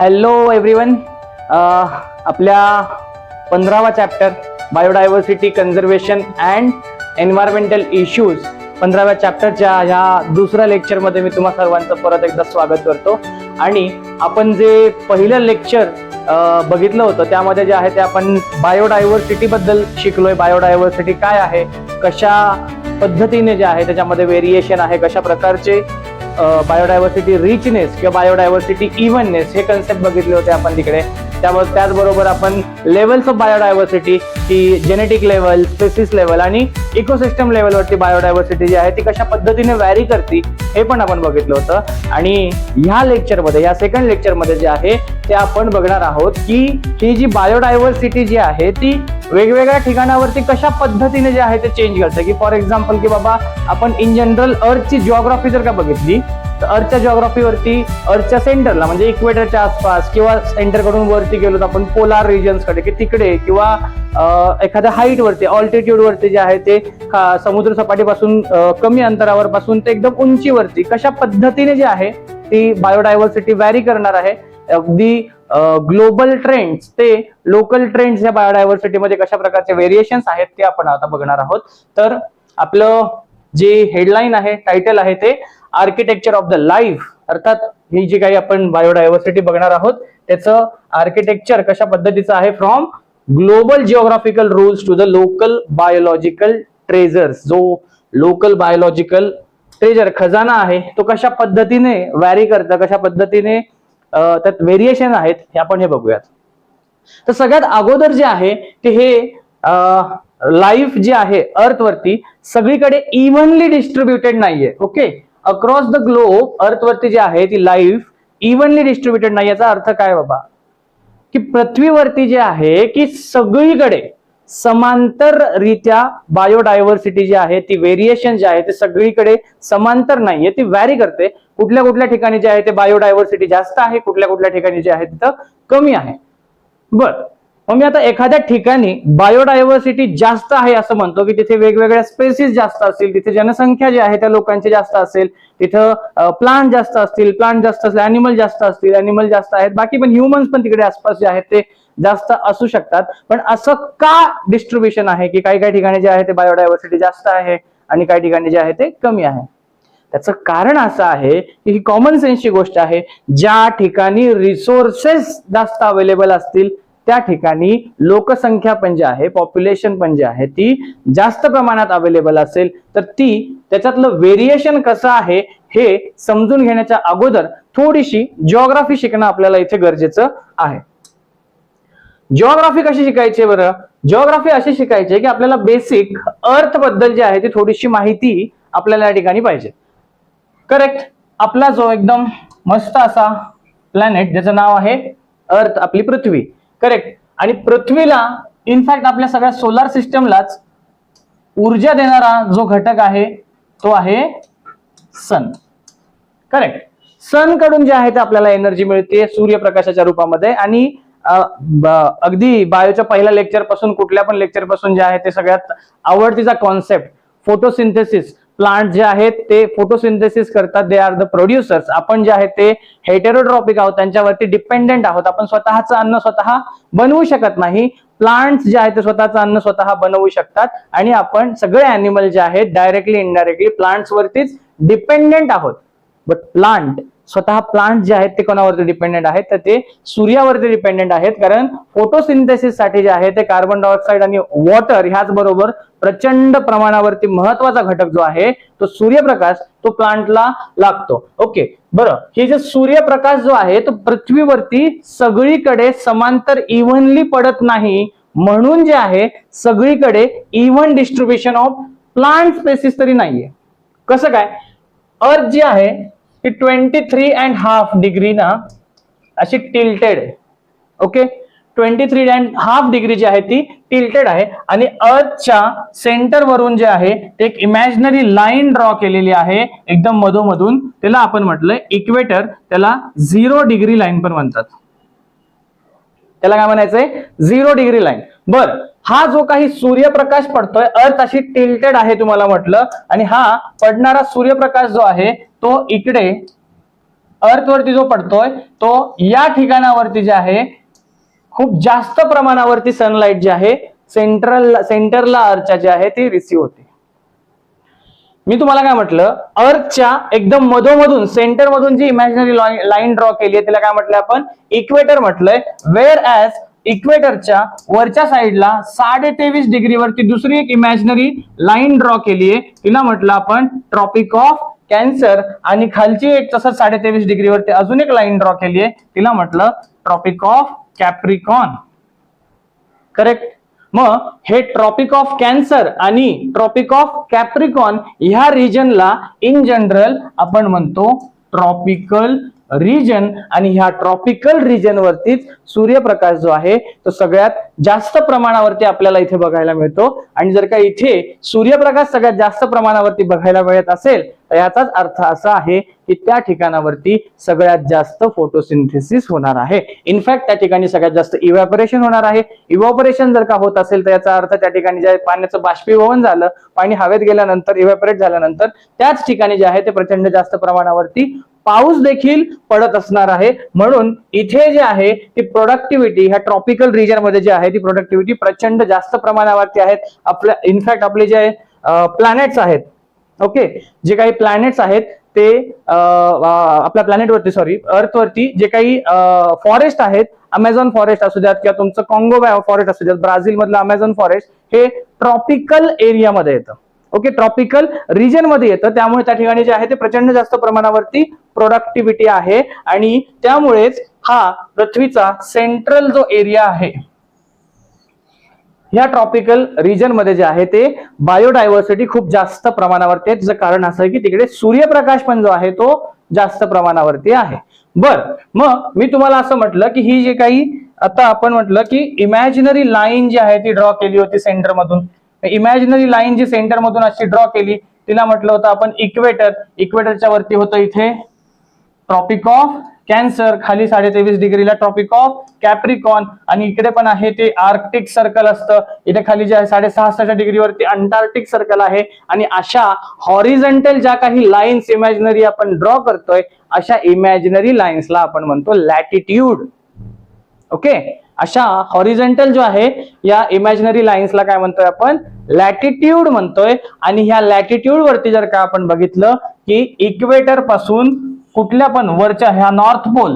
Hello everyone. आपल्या 15वा chapter biodiversity conservation and environmental issues 15व्या चॅप्टरच्या ह्या दुसऱ्या लेक्चरमध्ये मी तुम्हा सर्वांचं परत एकदा स्वागत करतो. आणि आपण जे पहिलं लेक्चर बघितलं होतं त्यामध्ये जे आहे ते आपण बायोडायव्हर्सिटी बद्दल शिकलोय. बायोडायव्हर्सिटी काय आहे, कशा पद्धतीने जे आहे त्याच्यामध्ये व्हेरिएशन आहे, कशा प्रकारचे बायोडायव्हर्सिटी रिचनेस किंवा बायोडायव्हर्सिटी इव्हननेस हे कन्सेप्ट बघितले होते आपण तिकडे. त्याचबरोबर आपण लेवल्स ऑफ बायोडायव्हर्सिटी की जेनेटिक लेवल, स्पेसिस लेवल आणि इकोसिस्टम लेवलवरती बायोडायव्हर्सिटी जी आहे ती कशा पद्धतीने व्हॅरी करते हे पण आपण बघितलं होतं. आणि ह्या लेक्चरमध्ये, या सेकंड लेक्चरमध्ये जे आहे ते आपण बघणार आहोत की ही जी बायोडायव्हर्सिटी जी आहे ती वेगवेगळ्या ठिकाणावरती कशा पद्धतीने जे आहे ते चेंज करते. की फॉर एक्झाम्पल की बाबा आपण इन जनरल अर्थची जिओग्राफी जर का बघितली तर अर्थच्या जिओग्राफीवरती अर्थच्या सेंटरला म्हणजे इक्वेटरच्या आसपास किंवा सेंटर कडून वरती गेलो तर आपण पोलार रिजन्स कडे की तिकडे किंवा एखाद्या हाईट वरती ऑल्टिट्यूड वरती जे आहे ते समुद्र सपाटीपासून कमी अंतरावर पासून ते एकदम उंचीवरती कशा पद्धतीने जे आहे ती बायोडायव्हर्सिटी व्हॅरी करणार आहे. अगदी ग्लोबल ट्रेंड्स ते लोकल ट्रेंड्स या बायोडायव्हर्सिटीमध्ये कशा प्रकारचे व्हेरिएशन्स आहेत ते आपण आता बघणार आहोत. तर आपलं जे हेडलाईन आहे, टायटल आहे ते आर्किटेक्चर ऑफ द लाईफ, अर्थात ही जी काही आपण बायोडायव्हर्सिटी बघणार आहोत त्याचं आर्किटेक्चर कशा पद्धतीचं आहे, from global geographical rules to the local biological treasures. जो लोकल बायोलॉजिकल ट्रेजर खजाना आहे तो कशा पद्धतीने व्हॅरी करतं, कशा पद्धतीने त्यात व्हेरिएशन आहेत हे आपण हे बघूयात. तर सगळ्यात अगोदर जे आहे ते हे लाईफ जे आहे अर्थवरती सगळीकडे इव्हनली डिस्ट्रीब्युटेड नाहीये. ओके, अक्रॉस द ग्लोब अर्थवरती जे आहे ती लाईफ इव्हनली डिस्ट्रीब्युटेड नाही. याचा अर्थ काय बाबा, की पृथ्वीवरती जे आहे की सगळीकडे समांतररित्या बायोडायव्हर्सिटी जी आहे ती व्हेरिएशन जे आहे ते सगळीकडे समांतर नाहीये, ती व्हॅरी करते. कुठल्या कुठल्या ठिकाणी जे आहे ते बायोडायव्हर्सिटी जास्त आहे, कुठल्या कुठल्या ठिकाणी जे आहे तिथं कमी आहे. बर, मग मी आता एखाद्या ठिकाणी बायोडायव्हर्सिटी जास्त आहे असं म्हणतो की तिथे वेगवेगळ्या स्पेसिस जास्त असतील, तिथे जनसंख्या जी आहे त्या लोकांची जास्त असेल, तिथं प्लांट जास्त असतील, प्लांट जास्त असतील, अॅनिमल जास्त असतील, अॅनिमल जास्त आहेत, बाकी पण ह्युमन्स पण तिकडे आसपास जे आहेत ते जास्त असू शकतात. पण असं का डिस्ट्रीब्युशन आहे की काही काही ठिकाणी जे आहे ते बायोडायव्हर्सिटी जास्त आहे आणि काही ठिकाणी जे आहे ते कमी आहे? त्याचं कारण असं आहे की ही कॉमन सेन्सची गोष्ट आहे. ज्या ठिकाणी रिसोर्सेस जास्त अवेलेबल असतील त्या ठिकाणी लोकसंख्या पण जी आहे, पॉप्युलेशन पण जी आहे ती जास्त प्रमाणात अवेलेबल असेल तर त्याच्यातलं व्हेरिएशन कसं आहे हे समजून घेण्याच्या अगोदर थोडीशी जिओग्राफी शिकणं आपल्याला इथे गरजेचं आहे. जिओग्राफी कशी शिकायची बरं? जिओग्राफी अशी शिकायची की आपल्याला बेसिक अर्थ बद्दल जी आहे ती थोडीशी माहिती आपल्याला या ठिकाणी पाहिजे. करेक्ट. आपला जो एकदम मस्त असा प्लॅनेट ज्याचं नाव आहे अर्थ, आपली पृथ्वी. करेक्ट. आणि पृथ्वीला इनफॅक्ट आपल्या सगळ्या सोलार सिस्टमलाच ऊर्जा देणारा जो घटक आहे तो आहे सन. करेक्ट. सन कडून जे आहे ते आपल्याला एनर्जी मिळते सूर्यप्रकाशाच्या रूपामध्ये. आणि अगदी बायोच्या पहिल्या लेक्चर पासून कुठल्या पण लेक्चर पासून जे आहे ते सगळ्यात आवडतीचा कॉन्सेप्ट फोटोसिंथेसिस. प्लांट जे आहेत ते फोटोसिंथेसिस करतात, दे आर द प्रोड्युसर्स. आपण जे आहे ते हेटेरोट्रॉपिक आहोत, त्यांच्यावरती डिपेंडेंट आहोत. आपण स्वतःचं अन्न स्वतः बनवू शकत नाही. प्लांट्स जे आहेत ते स्वतःचं अन्न स्वतः बनवू शकतात आणि आपण सगळे अॅनिमल जे आहेत डायरेक्टली इनडायरेक्टली प्लांट्स वरतीच डिपेंडेंट आहोत. बट प्लांट जे आहेत ते कोणावरती डिपेंडेंट आहेत तर ते सूर्यावरती डिपेंडेंट आहेत. कारण फोटोसिंथेसिस साठी जे आहे ते कार्बन डायऑक्साईड आणि वॉटर ह्याच बरोबर प्रचंड प्रमाणावरती महत्वाचा घटक जो आहे तो सूर्यप्रकाश तो प्लांटला लागतो. ओके, बरं. हे जे सूर्यप्रकाश जो आहे तो पृथ्वीवरती सगळीकडे समांतर इव्हनली पडत नाही, म्हणून जे आहे सगळीकडे even distribution of plant species तरी नाहीये. कसं काय? अर्थ जी आहे ती 23.5 डिग्री ना अशी टिल्टेड आहे. ओके, 23.5 डिग्री जी आहे ती टिल्टेड आहे. आणि अर्थच्या सेंटर वरून जे आहे ते एक इमॅजिनरी लाईन ड्रॉ केलेली आहे एकदम मधोमधून. त्याला आपण म्हटलंय इक्वेटर, त्याला 0 डिग्री लाईन पण म्हणतात. त्याला काय म्हणायचंय? 0 डिग्री लाईन. बर, हा जो काही सूर्यप्रकाश पडतोय, अर्थ अशी टिल्टेड आहे तुम्हाला म्हटलं, आणि हा पडणारा सूर्यप्रकाश जो आहे तो इकडे अर्थ वरती जो पडतोय तो या ठिकाणावरती जे आहे खूप जास्त प्रमाणावरती सनलाइट जे आहे सेंटरला अर्थच्या जे आहे ती रिसीव्ह होते. मी तुम्हाला काय म्हटलं, अर्थच्या एकदम मधोमधून सेंटर मधून जी इमॅजिनरी लाईन ड्रॉ केली आहे तिला काय म्हटलं आपण, इक्वेटर म्हटलंय. वेअर ऍज इक्वेटरच्या वरच्या साईडला 23.5 डिग्रीवरती दुसरी एक इमॅजिनरी लाईन ड्रॉ केली आहे, तिला म्हटलं आपण ट्रॉपिक ऑफ कॅन्सर. आणि खालची एक तसंच 23.5 डिग्रीवरती अजून एक लाईन ड्रॉ केली आहे, तिला म्हटलं ट्रॉपिक ऑफ कॅप्रिकॉन. करेक्ट. मग हे ट्रॉपिक ऑफ कॅन्सर आणि ट्रॉपिक ऑफ कॅप्रिकॉन ह्या रिजनला इन जनरल आपण म्हणतो ट्रॉपिकल रिजन. आणि ह्या ट्रॉपिकल रिजन वरतीच सूर्यप्रकाश जो आहे तो सगळ्यात जास्त प्रमाणावरती आपल्याला इथे बघायला मिळतो. आणि जर का इथे सूर्यप्रकाश सगळ्यात जास्त प्रमाणावरती बघायला मिळत असेल तर याचाच अर्थ असा आहे की त्या ठिकाणावरती सगळ्यात जास्त फोटोसिंथेसिस होणार आहे. इनफॅक्ट त्या ठिकाणी सगळ्यात जास्त इव्हॅपोरेशन होणार आहे. इव्हॅपोरेशन जर का होत असेल तर याचा अर्थ त्या ठिकाणी जे पाण्याचं बाष्पीभवन झालं, पाणी हवेत गेल्यानंतर इव्हॅपोरेट झाल्यानंतर त्याच ठिकाणी जे आहे ते प्रचंड जास्त प्रमाणावरती पाऊस देखील पडत असणार आहे. म्हणून इथे जे आहे ती प्रोडक्टिव्हिटी ह्या ट्रॉपिकल रिजन मध्ये जे आहे ती प्रोडक्टिव्हिटी प्रचंड जास्त प्रमाणावरती आहेत. आपल्या इनफॅक्ट आपले जे प्लॅनेट्स आहेत, ओके, जे काही प्लॅनेट्स आहेत ते आपल्या प्लॅनेटवरती अर्थवरती जे काही फॉरेस्ट आहेत, अमेझॉन फॉरेस्ट असू द्यात किंवा तुमचं कॉंगो फॉरेस्ट असू द्यात, ब्राझील मधलं अमेझॉन फॉरेस्ट हे ट्रॉपिकल एरियामध्ये येतं. ओके, ट्रॉपिकल रिजन मध्ये येतं. त्यामुळे त्या ठिकाणी जे आहे ते प्रचंड जास्त प्रमाणावरती प्रोडक्टिव्हिटी आहे. आणि त्यामुळेच हा पृथ्वीचा सेंट्रल जो एरिया आहे ह्या ट्रॉपिकल रिजन मध्ये जे आहे ते बायोडायव्हर्सिटी खूप जास्त प्रमाणावरती आहे. त्याचं कारण असं आहे की तिकडे सूर्यप्रकाश पण जो आहे तो जास्त प्रमाणावरती आहे. बर, मग मी तुम्हाला असं म्हटलं की ही जे काही आता आपण म्हटलं की इमॅजिनरी लाईन जी आहे ती ड्रॉ केली होती सेंटर मधून. इमॅजिनरी लाईन जी सेंटर मधून अशी ड्रॉ केली तिला म्हटलं होतं आपण इक्वेटर. इक्वेटरच्या वरती होतं इथे ट्रॉपिक ऑफ कॅन्सर, खाली 23.5 डिग्रीला ट्रॉपिक ऑफ कॅप्रिकॉन. आणि इकडे पण आहे ते आर्क्टिक सर्कल असतं. इथे खाली जे आहे 66.5 डिग्रीवरती अंटार्क्टिक सर्कल आहे. आणि अशा हॉरिझॉन्टल ज्या काही लाईन्स इमॅजिनरी आपण ड्रॉ करतोय अशा इमॅजिनरी लाईन्सला आपण म्हणतो लॅटिट्यूड. ओके, अशा हॉरिझॉन्टल जो आहे या इमॅजिनरी लाईन्सला काय म्हणतोय आपण, लॅटिट्यूड म्हणतोय. आणि ह्या लॅटिट्यूड वरती जर का आपण बघितलं की इक्वेटर पासून कुठल्या पण वरच्या ह्या नॉर्थ पोल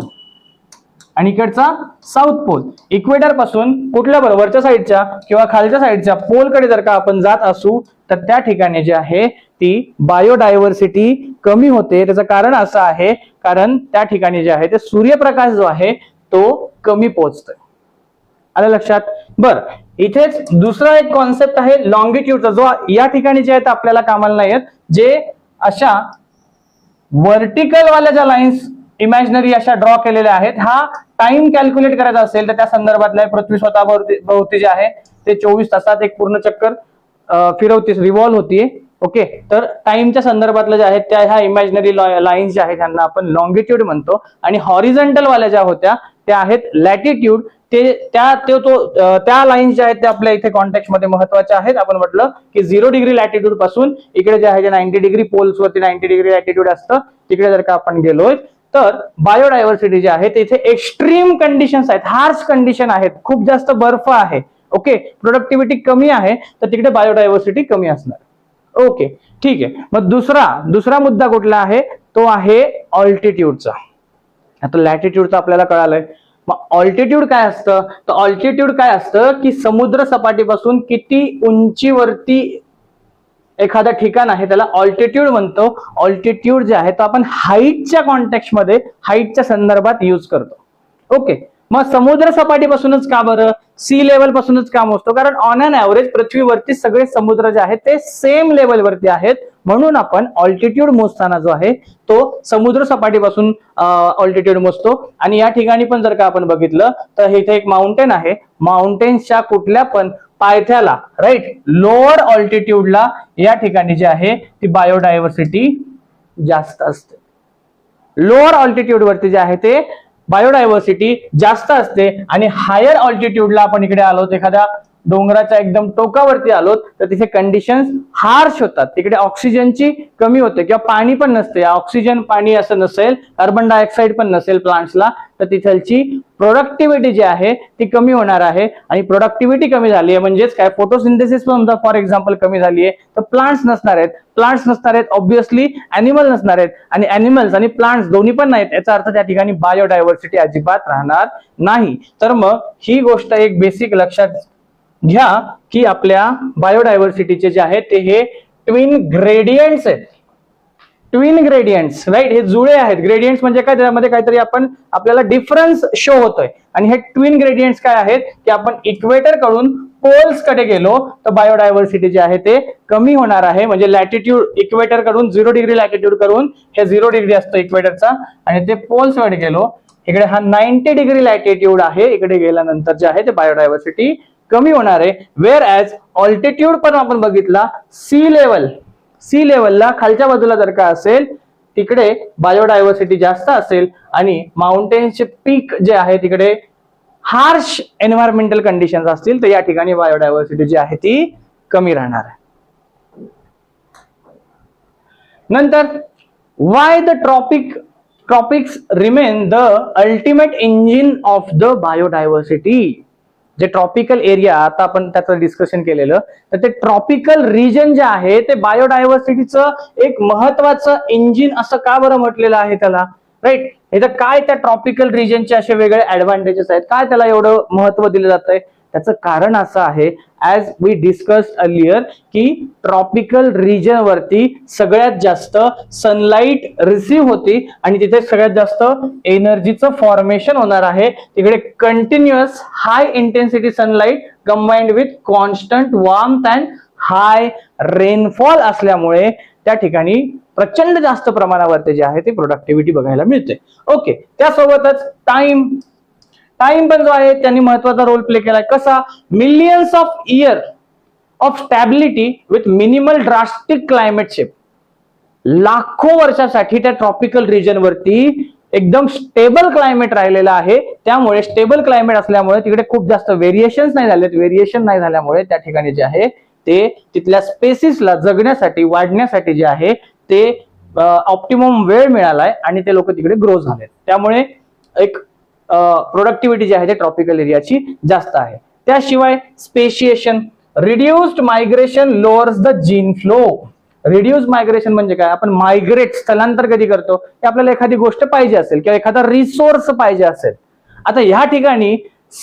आणि इकडचा साऊथ पोल, इक्वेटर पासून कुठल्या पण वरच्या साईडच्या किंवा खालच्या साईडच्या पोलकडे जर का आपण जात असू तर त्या ठिकाणी जे आहे ती बायोडायव्हर्सिटी कमी होते. त्याचं कारण असं आहे कारण त्या ठिकाणी जे आहे ते सूर्यप्रकाश जो आहे तो कमी पोहोचतोय. आलं लक्षात? बर, इथेच दुसरा एक कॉन्सेप्ट आहे लॉंगिट्यूडचा, जो या ठिकाणी जे आहे आपल्याला कामाला नाही येत. जे अशा व्हर्टिकल वाल्या ज्या लाईन्स इमॅजिनरी अशा ड्रॉ केलेल्या आहेत, हा टाइम कॅल्क्युलेट करायचा असेल तर त्या संदर्भातला पृथ्वी स्वतः भोवती जे आहे ते 24 तासात एक पूर्ण चक्कर फिरवते, रिव्हॉल्व होतीये. ओके, तर टाइमच्या संदर्भातलं जे आहे त्या ह्या इमॅजिनरी लाईन्स ज्या आहेत त्यांना आपण लॉंगिट्यूड म्हणतो. आणि हॉरिझॉन्टल वाल्या ज्या होत्या त्या आहेत लॅटिट्यूड. त्या लाईन्स ज्या आहेत त्या आपल्या इथे कॉन्टेक्स्ट मध्ये महत्वाच्या आहेत. आपण म्हटलं की 0 डिग्री लॅटिट्यूड पासून इकडे जे आहे 90 डिग्री पोल्स वरती 90 डिग्री लॅटिट्यूड असतं, तिकडे जर का आपण गेलोय तर बायोडायव्हर्सिटी जे आहे तिथे एक्स्ट्रीम कंडिशन्स आहेत, हार्श कंडिशन आहेत, खूप जास्त बर्फ आहे. ओके, प्रोडक्टिव्हिटी कमी आहे तर तिकडे बायोडायव्हर्सिटी कमी असणार. ओके, ठीक आहे. मग दुसरा मुद्दा कुठला आहे, तो आहे ऑल्टिट्यूडचा. आता लॅटिट्यूडचं आपल्याला कळालंय. मग ऑल्टिट्यूड काय असतं, तर ऑल्टिट्यूड काय असतं की समुद्र सपाटीपासून किती उंचीवरती एखादं ठिकाण आहे त्याला ऑल्टिट्यूड म्हणतो. ऑल्टिट्यूड जे आहे तो आपण हाईटच्या कॉन्टेक्स्ट मध्ये हाईटच्या संदर्भात यूज करतो. ओके, मग समुद्र सपाटीपासूनच का बरं, सी लेवल पासूनच का मोजतो, कारण ऑन अन ऍव्हरेज पृथ्वीवरती सगळे समुद्र जे आहेत ते सेम लेवलवरती आहेत. म्हणून आपण ऑल्टिट्यूड मोजताना जो आहे तो समुद्र सपाटीपासून ऑल्टिट्यूड मोजतो. आणि या ठिकाणी पण जर का आपण बघितलं तर इथे एक माउंटेन आहे, माउंटेन्सच्या कुठल्या पण पायथ्याला, राईट, लोअर ऑल्टिट्यूडला या ठिकाणी जे आहे ती बायोडायव्हर्सिटी जास्त असते. लोअर ऑल्टिट्यूड वरती जे आहे ते बायोडायव्हर्सिटी जास्त असते. आणि हायर ऑल्टिट्यूडला आपण इकडे आलो एखाद्या डोंगराच्या एकदम टोकावरती आलो तर तिथे कंडिशन्स हार्श होतात, तिकडे ऑक्सिजनची कमी होते किंवा पाणी पण नसते, ऑक्सिजन पाणी असं नसेल, कार्बन डायऑक्साईड पण नसेल प्लांट्सला, तर तिथलची प्रोडक्टिव्हिटी जी आहे ती कमी होणार आहे. आणि प्रोडक्टिव्हिटी कमी झाली आहे म्हणजेच काय, फोटोसिंथेसिस पण फॉर एक्झाम्पल कमी झाली आहे, तर प्लांट्स नसणार आहेत, प्लांट्स नसणार आहेत ऑब्व्हियसली ॲनिमल नसणार आहेत, आणि ॲनिमल्स आणि प्लांट्स दोन्ही पण नाहीत, याचा अर्थ त्या ठिकाणी बायोडायव्हर्सिटी अजिबात राहणार नाही. तर मग ही गोष्ट एक बेसिक लक्षात घ्या की आपल्या बायोडायव्हर्सिटीचे जे आहे ते हे ट्विन ग्रेडियंट्स आहेत, ट्विन ग्रेडियंट्स, राईट, हे जुळे आहेत. ग्रेडियंट्स म्हणजे काय, त्यामध्ये काहीतरी आपल्याला डिफरन्स शो होतोय, आणि हे ट्विन ग्रेडियंट्स काय आहेत की आपण इक्वेटर कडून पोल्स कडे गेलो तर बायोडायव्हर्सिटी जे आहे ते कमी होणार आहे. म्हणजे लॅटिट्यूड इक्वेटर कडून 0 डिग्री लॅटिट्यूड करून हे 0 डिग्री असतो इक्वेटरचा, आणि ते पोल्स कडे गेलो, इकडे हा 90 डिग्री लॅटिट्यूड आहे, इकडे गेल्यानंतर जे आहे ते बायोडायव्हर्सिटी कमी होणार आहे. वेअर ॲज ऑल्टिट्यूड पण आपण बघितला, सी लेवलला खालच्या बाजूला जर का असेल तिकडे बायोडायव्हर्सिटी जास्त असेल, आणि माउंटेन्सचे पीक जे आहे तिकडे हार्श एन्व्हायरमेंटल कंडिशन्स असतील, तर या ठिकाणी बायोडायव्हर्सिटी जी आहे ती कमी राहणार आहे. नंतर why the tropics remain the ultimate engine of the biodiversity. जे ट्रॉपिकल एरिया, आता आपण त्याचं डिस्कशन केलेलं, तर ते ट्रॉपिकल रिजन जे आहे ते बायोडायव्हर्सिटीचं एक महत्वाचं इंजिन असं का बरं म्हटलेलं आहे त्याला, राईट. इथं काय त्या ट्रॉपिकल रिजनचे असे वेगळे ऍडव्हान्टेजेस आहेत, काय त्याला एवढं महत्व दिलं जातंय, त्याचं कारण असं आहे, ऍज वी डिस्कस्ड अर्लियर, की ट्रॉपिकल रिजन वरती सगळ्यात जास्त सनलाईट रिसीव्ह होती, आणि तिथे सगळ्यात जास्त एनर्जीचं फॉर्मेशन होणार आहे. तिकडे continuous high intensity sunlight combined with constant warmth and high rainfall असल्यामुळे त्या ठिकाणी प्रचंड जास्त प्रमाणावरती जे आहे ते प्रोडक्टिव्हिटी बघायला मिळते. ओके, त्यासोबतच टाइम पण जो आहे त्यांनी महत्वाचा रोल प्ले केलाय. कसा, millions of year of stability with minimal drastic climate shift. लाखो वर्षासाठी त्या ट्रॉपिकल रिजन वरती एकदम स्टेबल क्लायमेट राहिलेलं आहे, त्यामुळे स्टेबल क्लायमेट असल्यामुळे तिकडे खूप जास्त व्हेरिएशन नाही झाल्यामुळे त्या ठिकाणी जे आहे ते तिथल्या स्पेसिसला जगण्यासाठी, वाढण्यासाठी जे आहे ते ऑप्टिमम वेळ मिळालाय, आणि ते लोक तिकडे ग्रो झाले, त्यामुळे एक प्रोडक्टिव्हिटी जी आहे ते ट्रॉपिकल एरियाची जास्त आहे. त्याशिवाय speciation, reduced migration lowers the gene flow. Reduced migration म्हणजे काय, आपण मायग्रेट स्थलांतर कधी करतो, की आपल्याला एखादी गोष्ट पाहिजे असेल किंवा एखादा रिसोर्स पाहिजे असेल. आता ह्या ठिकाणी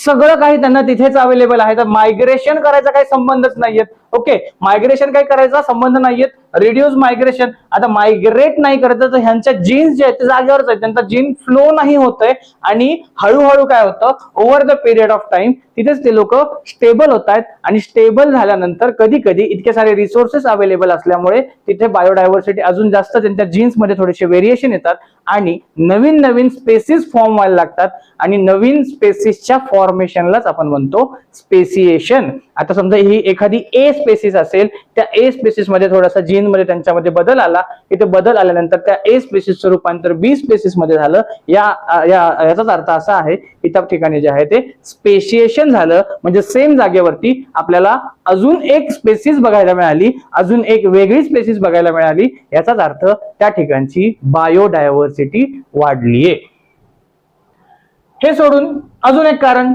सगळं काही त्यांना तिथेच अवेलेबल आहे, तर मायग्रेशन करायचा काही संबंधच नाहीयेत. ओके, मायग्रेशन काही करायचा संबंध नाहीयेत. रिड्यूस मायग्रेशन, आता मायग्रेट नाही करत तर ह्यांच्या जीन्स जे आहेत ते जागेवरच आहेत, त्यांचा जीन फ्लो नाही होतोय, आणि हळूहळू काय होतं, over the period of time तिथेच ते लोक स्टेबल होत आहेत, आणि स्टेबल झाल्यानंतर कधी कधी इतके सारे रिसोर्सेस अवेलेबल असल्यामुळे तिथे बायोडायव्हर्सिटी अजून जास्त, त्यांच्या जीन्स मध्ये थोडेसे व्हेरिएशन येतात, आणि नवीन नवीन स्पेसिस फॉर्म व्हायला लागतात, आणि नवीन स्पेसिसच्या फॉर्मेशनलाच आपण म्हणतो स्पेसिएशन. आता समजा ही एखादी ए स्पेसिस असेल, त्या ए स्पेसिस मध्ये थोडासा जीन मध्ये त्यांच्यामध्ये बदल आला, इथे बदल आल्यानंतर त्या ए स्पेसिसचं रूपांतर बी स्पेसिस मध्ये झालं. याचाच अर्थ असा आहे की त्या ठिकाणी जे आहे ते स्पेशिएशन झालं, म्हणजे सेम जागेवरती आपल्याला अजून एक स्पेसिस बघायला मिळाली, अजून एक वेगळी स्पेसिस बघायला मिळाली. याचाच अर्थ त्या ठिकाणची बायोडायव्हर्सिटी वाढलीये. हे सोडून अजून एक कारण,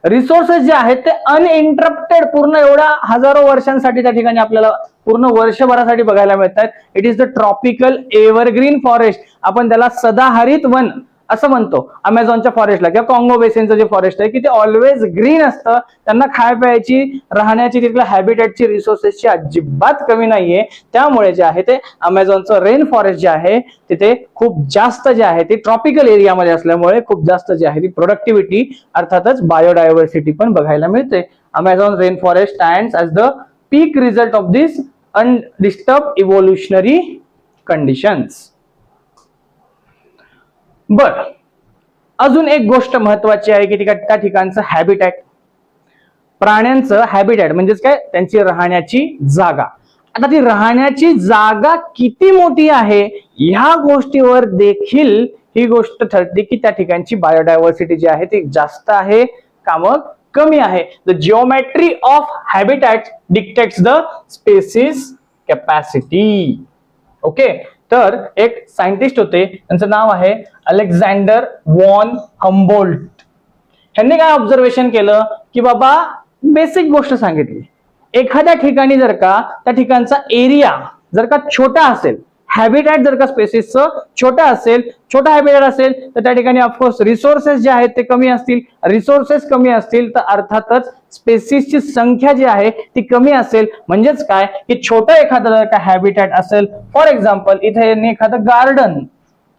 रिसोर्सेस जे आहेत ते अनइंटरप्टेड पूर्ण एवढ्या हजारो वर्षांसाठी त्या ठिकाणी आपल्याला पूर्ण वर्षभरासाठी बघायला मिळतात. It is the tropical evergreen forest. आपण त्याला सदाहरित वन असं म्हणतो. अमेझॉनच्या फॉरेस्टला किंवा कॉंगो बेसिनचं जे फॉरेस्ट आहे की ते ऑलवेज ग्रीन असतं, त्यांना खाय प्यायची, राहण्याची, तिथल्या हॅबिटॅटची, रिसोर्सेसची अजिबात कमी नाहीये. त्यामुळे जे आहे ते अमेझॉनचं रेन फॉरेस्ट जे आहे तिथे खूप जास्त जे आहे ते ट्रॉपिकल एरियामध्ये असल्यामुळे खूप जास्त जे आहे ती प्रोडक्टिव्हिटी अर्थातच बायोडायव्हर्सिटी पण बघायला मिळते. Amazon rain forest stands as the peak result of this undisturb evolutionary conditions. बर, अजून एक गोष्ट महत्वाची आहे की त्या ठिकाणचं हॅबिटॅट, प्राण्यांचं हॅबिटॅट म्हणजेच काय, त्यांची राहण्याची जागा. आता ती राहण्याची जागा किती मोठी आहे ह्या गोष्टीवर देखील ही गोष्ट ठरते की त्या ठिकाणची बायोडायव्हर्सिटी जी आहे ती जास्त आहे का मग कमी आहे. The geometry of habitat dictates the species capacity. Okay, तर एक सायंटिस्ट होते, त्यांचं नाव आहे अलेक्झांडर वॉन हम्बोल्ट. ह्यांनी काय ऑब्झर्वेशन केलं की बाबा बेसिक गोष्ट सांगितली, एखाद्या ठिकाणी जर का त्या ठिकाणचा एरिया जर का छोटा असेल, हॅबिटॅट जर का स्पेसिसचं छोटा हॅबिटॅट असेल तर त्या ठिकाणी ऑफकोर्स रिसोर्सेस जे आहेत ते कमी असतील. रिसोर्सेस कमी असतील तर अर्थातच स्पेसिसची संख्या जी आहे ती कमी असेल. म्हणजेच काय की छोटं एखादं जर का हॅबिटॅट असेल, फॉर एक्झाम्पल इथे यांनी एखादं गार्डन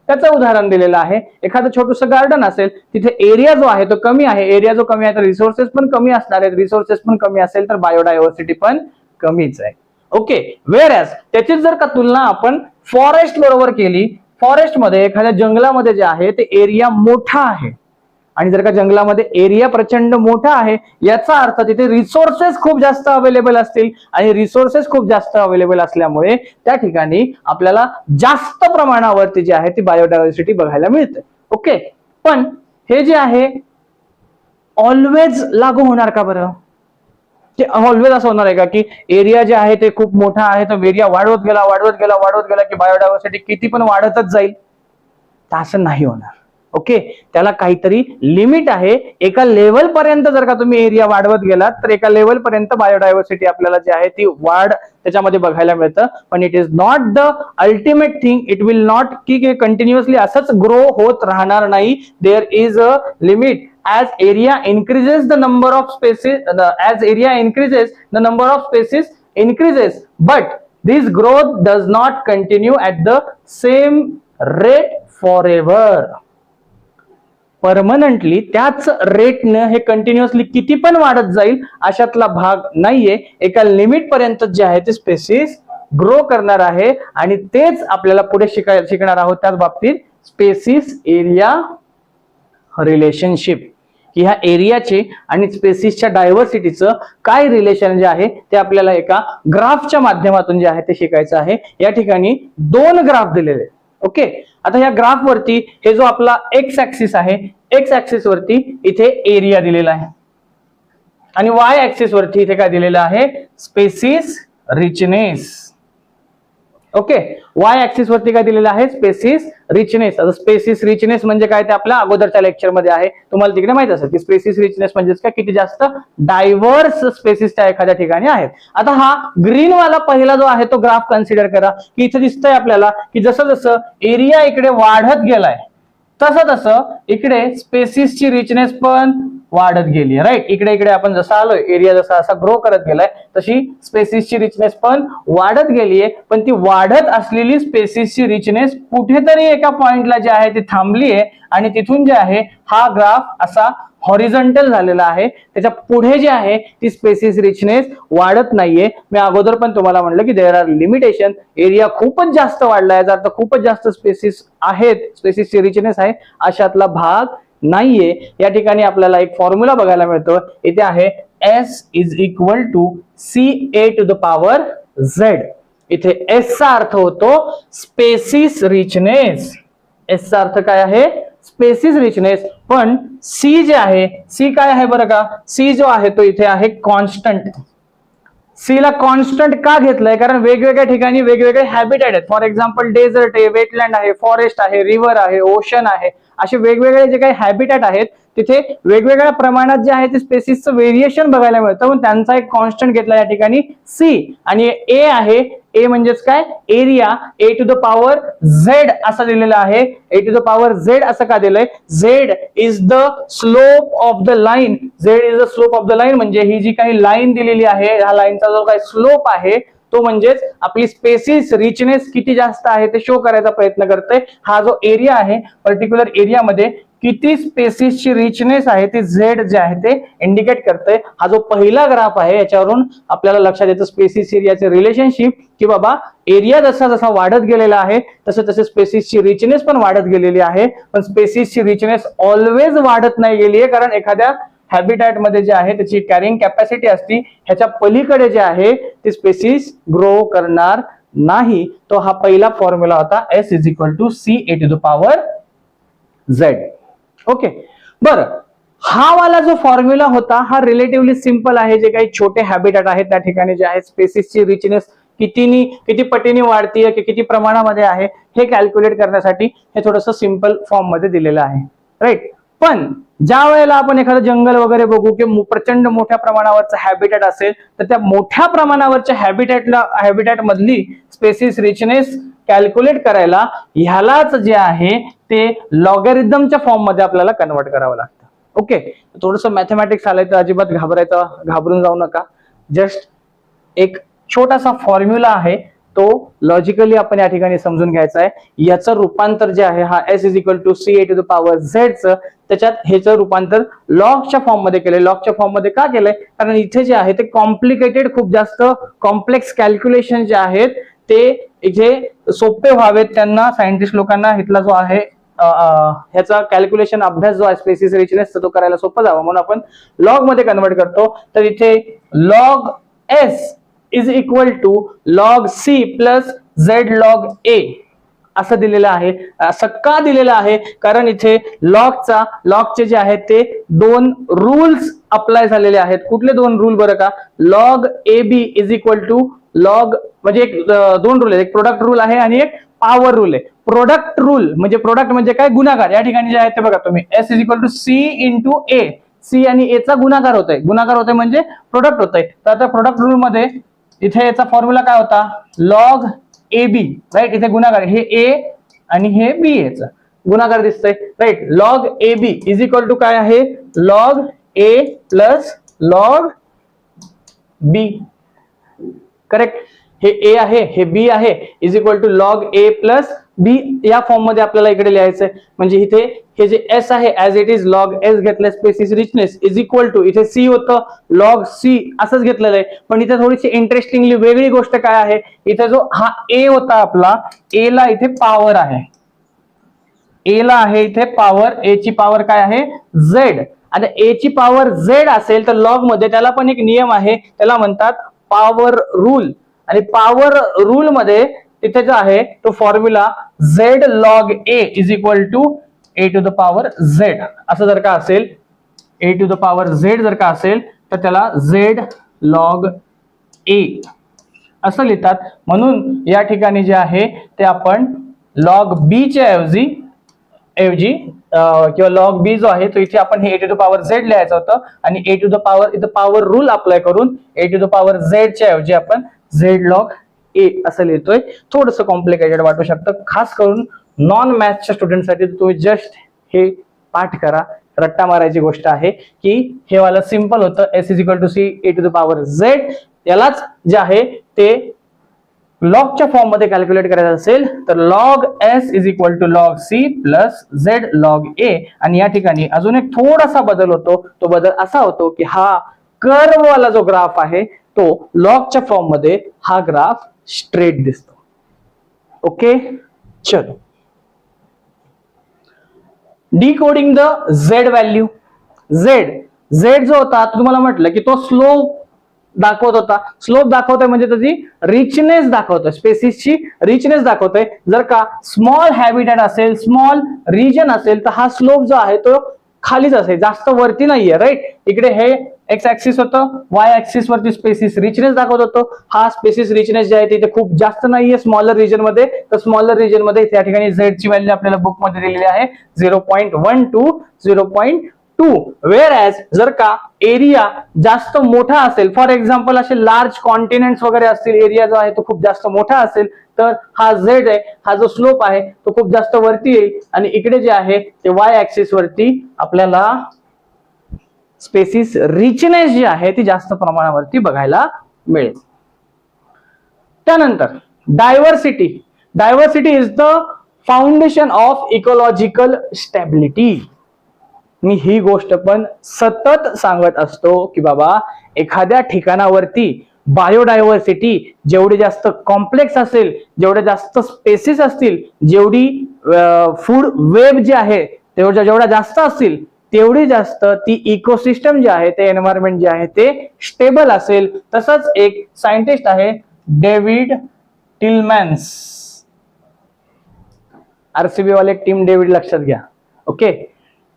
त्याचं उदाहरण दिलेलं आहे. एखादं छोटंसं गार्डन असेल, तिथे एरिया जो आहे तो कमी आहे. एरिया जो कमी आहे तर रिसोर्सेस पण कमी असणार आहेत. रिसोर्सेस पण कमी असेल तर बायोडायव्हर्सिटी पण कमीच आहे. ओके, वेअरएज त्याची जर का तुलना आपण फॉरेस्ट बरोबर केली, फॉरेस्ट मध्ये एखाद्या जंगलामध्ये जे आहे ते एरिया मोठा आहे आणि जर का जंगलामध्ये एरिया प्रचंड मोठा आहे याचा अर्थ तिथे रिसोर्सेस खूप जास्त अवेलेबल असतील आणि रिसोर्सेस खूप जास्त अवेलेबल असल्यामुळे त्या ठिकाणी आपल्याला जास्त प्रमाणावरती जे आहे ती बायोडायव्हर्सिटी बघायला मिळते. ओके, पण हे जे आहे ऑलवेज लागू होणार का बरं? ते ऑलवेज असं होणार आहे का की एरिया जे आहे ते खूप मोठा आहे तर एरिया वाढवत गेला की बायोडायव्हर्सिटी किती पण वाढतच जाईल? तर असं नाही होणार. ओके, त्याला काहीतरी लिमिट आहे. एका लेवल पर्यंत जर का तुम्ही एरिया वाढवत गेलात तर एका लेवल पर्यंत बायोडायव्हर्सिटी आपल्याला जी आहे ती वाढ त्याच्यामध्ये बघायला मिळतं. पण it is not the ultimate thing. It will not की कंटिन्युअसली असंच ग्रो होत राहणार नाही. There is a limit. As area increases, the number of spaces, as area increases, the number of spaces increases. But this growth does not continue at the same rate forever. Permanently त्याच रेटनं हे continuously किती पण वाढत जाईल अशातला भाग नाहीये. एका लिमिट पर्यंत जे आहे ते स्पेसिस ग्रो करणार आहे आणि तेच आपल्याला पुढे शिकणार आहोत. त्याच बाबतीत स्पेसिस एरिया रिलेशनशिप, की ह्या एरियाचे आणि स्पेसिसच्या डायव्हर्सिटीचं काय रिलेशन जे आहे ते आपल्याला एका ग्राफच्या माध्यमातून जे आहे ते शिकायचं आहे. या ठिकाणी 2 ग्राफ दिलेले. ओके, आता या ग्राफ वरती हे जो आपला एक्स ऍक्सिस आहे, एक्स ऍक्सिस वरती इथे एरिया दिलेला आहे आणि वाय ऍक्सिस वरती इथे काय दिलेलं आहे? Species richness. Okay, Y axis वरती काय दिलेलं आहे? Species richness. आता स्पेसिस रिचनेस म्हणजे काय ते आपल्या अगोदरच्या लेक्चर मध्ये आहे, तुम्हाला तिकडे माहित असेल की स्पेसिस रिचनेस म्हणजे काय, किती जास्त डायव्हर्स स्पेसिस त्या एखाद्या ठिकाणी आहेत. आता हा ग्रीन वाला पहिला जो आहे तो ग्राफ कन्सिडर करा की इथे दिसतंय आपल्याला की जसं जसं एरिया इकडे वाढत गेलाय तसं तसं इकडे स्पेसिसची रिचनेस पण वाढत गेली. राईट, इकडे इकडे आपण जसं आलोय, एरिया जसा असा ग्रो करत गेलाय तशी स्पेसिसची रिचनेस पण वाढत गेलीये. पण ती वाढत असलेली स्पेसिसची रिचनेस कुठेतरी एका पॉइंटला जे आहे ती थांबलीये आणि तिथून जे आहे हा ग्राफ असा हॉरिझॉन्टल झालेला आहे. त्याच्या पुढे जे आहे ती स्पेसिस रिचनेस वाढत नाहीये. मी अगोदर पण तुम्हाला म्हणलं की देयर आर लिमिटेशन. एरिया खूपच जास्त वाढलाय, याचा अर्थ खूपच जास्त स्पेसिस आहेत, स्पेसिसची रिचनेस आहे अशातला भाग नाहीये. या ठिकाणी आपल्याला एक फॉर्म्युला बघायला मिळतो. इथे आहे S is equal to CA to the power Z. इथे S चा अर्थ होतो स्पेसिस रिचनेस. S चा अर्थ काय आहे? Species richness. पण C जे आहे, C काय आहे बरं का? C जो आहे तो इथे आहे कॉन्स्टंट. C ला कॉन्स्टंट का घेतलंय? कारण वेगवेगळ्या ठिकाणी वेगवेगळे हॅबिटॅट आहेत. फॉर एक्झाम्पल डेझर्ट आहे, वेटलँड आहे, फॉरेस्ट आहे, रिव्हर आहे, ओशन आहे, असे वेगवेगळे जे काही हॅबिटॅट आहेत तिथे वेगवेगळ्या प्रमाणात जे आहे ते स्पेसिसचं व्हेरिएशन बघायला मिळतं. पण त्यांचा एक कॉन्स्टंट घेतला या ठिकाणी C. आणि A आहे, A म्हणजेच काय? Area. A to the power Z असं दिलेलं आहे. A to the power Z असं का दिलंय? Z is the slope of the line. Z is the slope of the line म्हणजे ही जी काही लाईन दिलेली आहे, ह्या लाईनचा जो काही स्लोप आहे तो म्हणजेच आपली स्पेसिस रिचनेस किती जास्त आहे ते शो करायचा प्रयत्न करते. हा जो एरिया आहे, पर्टिक्युलर एरियामध्ये किती स्पेसिसची रिचनेस आहे ती Z जे आहे ते इंडिकेट करते. हा जो पहिला ग्राफ आहे याच्यावरून आपल्याला लक्षात येतं स्पेसिस एरियाचे रिलेशनशिप, की बाबा एरिया जसा जसा वाढत गेलेला आहे तसं तसे स्पेसिसची रिचनेस पण वाढत गेलेली आहे. पण स्पेसिसची रिचनेस ऑलवेज वाढत नाही गेली आहे, कारण एखाद्या हॅबिटॅट मध्ये जे आहे त्याची कॅरिंग कॅपॅसिटी असती, ह्याच्या पलीकडे जे आहे ते स्पेसिस ग्रो करणार नाही. तो हा पहिला फॉर्म्युला होता, S is equal to CA to the power Z. Okay, बरं हा वाला जो फॉर्म्युला होता हा रिलेटिव्हली सिंपल आहे. जे काही छोटे हॅबिटॅट आहेत त्या ठिकाणी जे आहे स्पेसिसची रिचनेस किती पटीने वाढतीये की किती प्रमाणामध्ये आहे हे कॅल्क्युलेट करण्यासाठी हे थोडंसं सिंपल फॉर्म मध्ये दिलेलं आहे, राईट. पण ज्या वेळेला आपण एखादं जंगल वगैरे बघू की प्रचंड मोठ्या प्रमाणावरचं हॅबिटॅट असेल तर त्या मोठ्या प्रमाणावरच्या हॅबिटॅट मधली स्पेसिस रिचनेस कॅल्क्युलेट करायला ह्यालाच जे आहे ते लॉगॅरिथमच्या फॉर्म मध्ये आपल्याला कन्वर्ट करावं लागतं. ओके, थोडंसं मॅथमॅटिक्स आलंय तर अजिबात घाबरून जाऊ नका. जस्ट एक छोटासा फॉर्म्युला आहे तो लॉजिकली आपण या ठिकाणी समजून घ्यायचा आहे. याचं रूपांतर जे आहे हा s = c(a⁻z) चं त्याच्यात ह्याचं रूपांतर लॉगच्या फॉर्म मध्ये केलंय. लॉगच्या फॉर्म मध्ये का केलंय? कारण इथे जे आहे ते कॉम्प्लिकेटेड खूप जास्त कॉम्प्लेक्स कॅल्क्युलेशन जे आहेत ते इथे सोपे व्हावेत त्यांना सायंटिस्ट लोकांना इथला जो आहे ह्याचा कॅल्क्युलेशन अभ्यास जो आहे स्पेसिस रिचनेस तो करायला सोपं जावं म्हणून आपण लॉग मध्ये कन्वर्ट करतो. तर इथे log s = log c + z log a असं दिलेलं आहे. असं का दिलेलं आहे? कारण इथे लॉगचे जे आहेत ते दोन रूल्स अप्लाय झालेले आहेत. कुठले दोन रूल बरं का? log ab = log म्हणजे दोन रूल आहेत, एक प्रोडक्ट रूल आहे आणि एक पॉवर रूल आहे. प्रोडक्ट रूल म्हणजे काय? गुणाकार. या ठिकाणी जे आहे ते बघा तुम्ही s = c × a, c आणि a चा गुणाकार होतोय म्हणजे प्रोडक्ट होतंय. तर आता प्रोडक्ट रूल मध्ये इथे याचा फॉर्म्युला काय होता? log ab, right. इथे गुणाकार, हे a आणि हे b याचा गुणाकार दिसतंय, राईट. log ab = काय आहे? log a + log b, correct. हे a आहे, हे b आहे, = log a + b या फॉर्म मध्ये आपल्याला इकडे लिहायचंय. म्हणजे इथे हे जे s आहे as it is log s घेतलंय स्पेसिस रिचनेस = इथे c होतं log c असंच घेतलेलं आहे. पण इथे थोडीशी इंटरेस्टिंगली वेगळी गोष्ट काय आहे? इथे जो हा a होता आपला, a ला इथे पॉवर आहे, a ला आहे इथे पॉवर, a ची पॉवर काय आहे? z. आता a ची पॉवर z असेल तर लॉग मध्ये त्याला पण एक नियम आहे, त्याला म्हणतात पॉवर रूल. आणि पॉवर रूल मध्ये तिथे जो आहे तो formula z log a = a⁻z असं जर का असेल, a⁻z जर का असेल तर त्याला z log a असं लिहितात. म्हणून या ठिकाणी जे आहे ते आपण log b च्या ऐवजी किंवा log b जो आहे तो इथे आपण हे a⁻z लिहायचं होतं आणि इथं पॉवर रूल अप्लाय करून a⁻z च्या ऐवजी आपण z log a असं लिहितोय. थोडंसं कॉम्प्लिकेटेड वाटू शकतं, खास करून नॉन मॅथच्या स्टुडंटसाठी. तुम्ही जस्ट हे पाठ करा, रट्टा मारायची गोष्ट आहे की हे वाला सिंपल होतं. s = c(a⁻z) यालाच जे आहे ते लॉगच्या फॉर्म मध्ये कॅल्क्युलेट करायचं असेल तर log s = log c + z log a. आणि या ठिकाणी अजून एक थोडासा बदल होतो. तो बदल असा होतो की हा कर्व वाला जो ग्राफ आहे तो लॉगच्या फॉर्म मध्ये हा ग्राफ स्ट्रेट दिसतो. ओके, चलो. Decoding the z value. z जो होता तुम्हाला म्हटलं की तो स्लोप दाखवत होता. स्लोप दाखवतोय म्हणजे त्याची रिचनेस दाखवतोय, स्पेसिसची रिचनेस दाखवतोय. जर का स्मॉल हॅबिटॅट असेल, स्मॉल रिजन असेल तर हा स्लोप जो आहे तो खालीच असेल, जास्त वरती नाहीये, राईट. इकडे हे एक्स ऍक्सिस होतं, वाय ऍक्सिस वरती स्पेसिस रिचनेस दाखवत होतो. हा स्पेसिस रिचनेस जे आहे तिथे खूप जास्त नाहीये स्मॉलर रिजन मध्ये. तर स्मॉलर रिजन मध्ये त्या ठिकाणी z ची व्हॅल्यू आपल्याला बुक मध्ये दिलेली आहे 0.1 to 0.2. वेअर ऍज जर का एरिया जास्त मोठा असेल, फॉर एक्झाम्पल असे लार्ज कॉन्टिनेंट्स वगैरे असतील, एरिया जो आहे तो खूप जास्त मोठा असेल तर हा z आहे, हा जो स्लोप आहे तो खूप जास्त वरती येईल. आणि इकडे जे आहे ते वाय ऍक्सिस वरती आपल्याला स्पेसिस रिचनेस जी आहे ती जास्त प्रमाणावरती बघायला मिळेल. त्यानंतर diversity is the foundation of ecological stability. मी ही गोष्ट पण सतत सांगत असतो की बाबा एखाद्या ठिकाणावरती बायोडायव्हर्सिटी जेवढी जास्त कॉम्प्लेक्स असेल, जेवढे जास्त स्पेसिस असतील, जेवढी फूड वेब जी आहे जेवढ्या जास्त असतील तेवढी जास्त ती इकोसिस्टम जे आहे ते एन्व्हायरमेंट जे आहे ते स्टेबल असेल. तसंच एक सायंटिस्ट आहे डेव्हिड टिलमॅन्स, आरसीबी वाले टीम डेव्हिड लक्षात घ्या. ओके,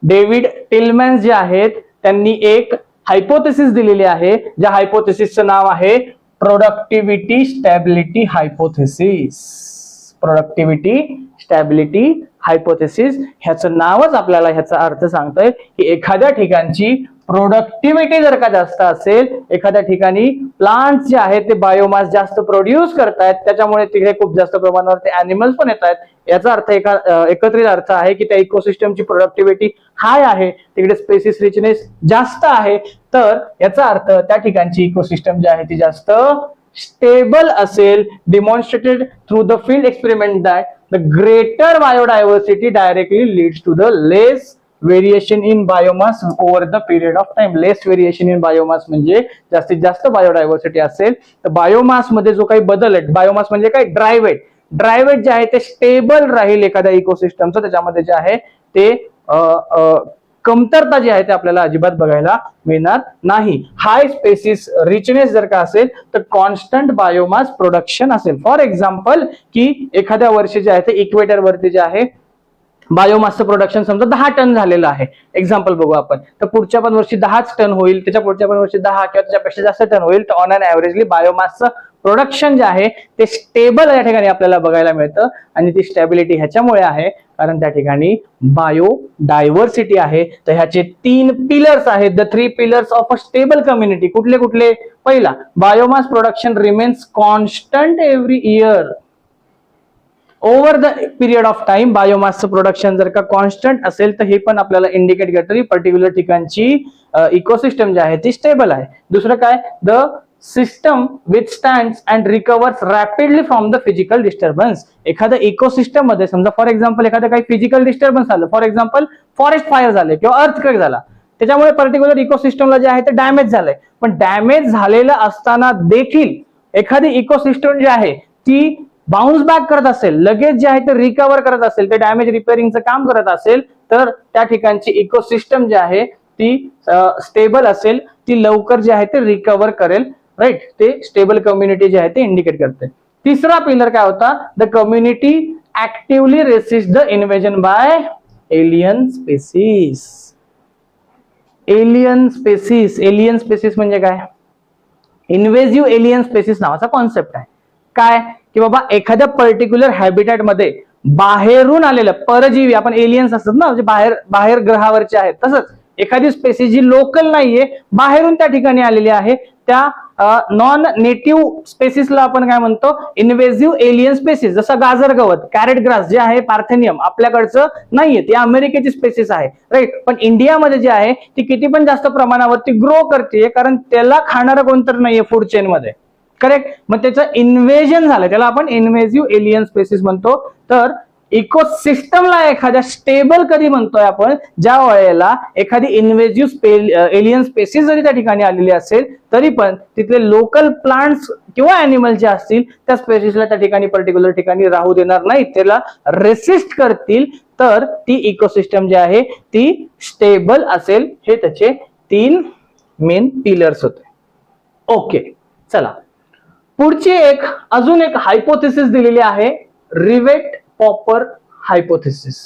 डेव्हिड टिलमॅन जे आहेत त्यांनी एक हायपोथेसिस दिलेली आहे, ज्या हायपोथेसिसचं नाव आहे productivity stability hypothesis. Productivity stability hypothesis ह्याचं नावच आपल्याला ह्याचा अर्थ सांगतोय की एखाद्या ठिकाणची प्रोडक्टिव्हिटी जर का जास्त असेल, एखाद्या ठिकाणी प्लांट्स जे आहेत ते बायोमास जास्त प्रोड्यूस करतायत, त्याच्यामुळे तिकडे खूप जास्त प्रमाणावर अॅनिमल्स पण येत आहेत. याचा अर्थ एकत्रित अर्थ आहे की त्या इकोसिस्टमची प्रोडक्टिव्हिटी हाय आहे, तिकडे स्पेसिस रिचनेस जास्त आहे. तर याचा अर्थ त्या ठिकाणची इकोसिस्टम जी आहे ती जास्त स्टेबल असेल. Demonstrated through the field experiment that the greater biodiversity directly leads to the less variation in biomass over the period of time. Less variation in biomass म्हणजे जास्तीत जास्त बायोडायव्हर्सिटी असेल तर बायोमास मध्ये जो काही बदल आहे, बायोमास म्हणजे काय, ड्रायवेट जे आहे ते स्टेबल राहील एखाद्या इकोसिस्टमचं, त्याच्यामध्ये जे आहे ते कमतरता जी आहे ते आपल्याला अजिबात बघायला मिळणार नाही. हाय स्पेसिस रिचनेस जर का असेल तर कॉन्स्टंट बायोमास प्रोडक्शन असेल. फॉर एक्झाम्पल की एखाद्या वर्षी जे आहे ते इक्वेटर वरती जे आहे बायोमासचं प्रोडक्शन समजा 10 टन झालेलं आहे, एक्झाम्पल बघू आपण, तर पुढच्या पण वर्षी 10च टन होईल, त्याच्या पुढच्या पण वर्षी 10 किंवा त्याच्यापेक्षा जास्त टन होईल. तर ऑन अन ऍव्हरेजली बायोमासचं प्रोडक्शन जे आहे ते स्टेबल या ठिकाणी आपल्याला बघायला मिळतं. आणि ती स्टॅबिलिटी ह्याच्यामुळे आहे कारण त्या ठिकाणी बायोडायव्हर्सिटी आहे. तर ह्याचे 3 पिलर्स आहेत, the 3 pillars of a stable community. कुठले कुठले? पहिला, biomass production remains constant every year. Over the period of time बायोमासचं प्रोडक्शन जर का कॉन्स्टंट असेल तर हे पण आपल्याला इंडिकेट करतं पर्टिक्युलर ठिकाणची इकोसिस्टम जी आहे ती स्टेबल आहे. दुसरं काय, the system withstands and recovers rapidly from the physical disturbance. एखाद्या इकोसिस्टम मध्ये समजा फॉर एक्झाम्पल एखादं काही फिजिकल डिस्टर्बन्स झालं, फॉर एक्झाम्पल फॉरेस्ट फायर झाले किंवा अर्थक्वेक झाला, त्याच्यामुळे पर्टिक्युलर इकोसिस्टमला जे आहे ते डॅमेज झालंय. पण डॅमेज झालेलं असताना देखील एखादी इकोसिस्टम जी आहे ती बाउन्स बॅक करत असेल, लगेच जे आहे ते रिकव्हर करत असेल, ते डॅमेज रिपेअरिंगचं काम करत असेल, तर त्या ठिकाणची इकोसिस्टम जी आहे ती स्टेबल असेल, ती लवकर जे आहे ते रिकव्हर करेल. राईट, ते स्टेबल कम्युनिटी जे आहे ते इंडिकेट करते. तिसरा पिलर काय होता, the community actively resist the invasion by alien species. Alien species म्हणजे काय? इन्व्हेजिव्ह एलियन स्पेसिस नावाचा कॉन्सेप्ट आहे. काय की बाबा एखाद्या पर्टिक्युलर हॅबिटॅट मध्ये बाहेरून आलेलं परजीवी, आपण एलियन्स असतात ना, म्हणजे बाहेर ग्रहावरचे आहेत, तसंच एखादी स्पेसिस जी लोकल नाहीये, बाहेरून त्या ठिकाणी आलेली आहे, त्या नॉन नेटिव्ह स्पेसिसला आपण काय म्हणतो, इन्व्हेजिव्ह एलियन स्पेसिस. जसं गाजर गवत, कॅरेट ग्रास जे आहे पार्थेनियम आपल्याकडचं नाहीये, ती अमेरिकेची स्पेसिस आहे. राईट, पण इंडियामध्ये जे आहे ती किती पण जास्त प्रमाणावरती ग्रो करते कारण त्याला खाणारं कोणतं नाहीये फूड चेन मध्ये. करेक्ट, मग त्याचं इन्व्हेजन झालं, त्याला आपण इन्व्हेजिव्ह एलियन स्पेसिस म्हणतो. तर इकोसिस्टमला एखाद्या स्टेबल कधी म्हणतोय आपण, ज्या वेळेला एखादी इन्व्हेजिव्ह एलियन स्पेसिस जरी त्या ठिकाणी आलेली असेल तरी पण तिथले लोकल प्लांट्स किंवा अॅनिमल जे असतील त्या स्पेसिसला त्या ठिकाणी पर्टिक्युलर ठिकाणी राहू देणार नाही, त्याला रेसिस्ट करतील, तर ती इकोसिस्टम जी आहे ती स्टेबल असेल. हे त्याचे 3 मेन पिलर्स होते. ओके, चला पुढची अजून एक हायपोथेसिस दिलेली आहे, रिवेट पॉपर हायपोथेसिस.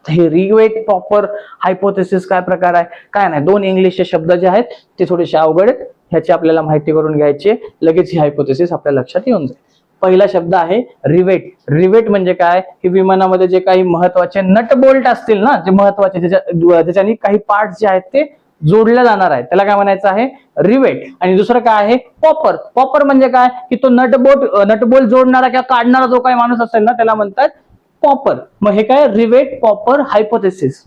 हे रिवेट पॉपर हायपोथेसिस काय प्रकार आहे? काय नाही, 2 इंग्लिशचे शब्द जे आहेत ते थोडेसे अवघड आहेत, ह्याची आपल्याला माहिती करून घ्यायची, लगेच ही हायपोथेसिस आपल्या लक्षात येऊन जाईल. पहिला शब्द आहे रिवेट. रिवेट म्हणजे काय? हे विमानामध्ये जे काही महत्वाचे नट बोल्ट असतील ना, जे महत्वाचे ज्याच्याने काही पार्ट जे आहेत ते जोडल्या जाणार आहे, त्याला काय म्हणायचं आहे? रिवेट. आणि दुसरं काय आहे? पॉपर. पॉपर म्हणजे काय की तो नटबोल्ट जोडणारा किंवा काढणारा जो काही माणूस असेल ना त्याला म्हणतात पॉपर. मग हे काय? Rivet popper hypothesis.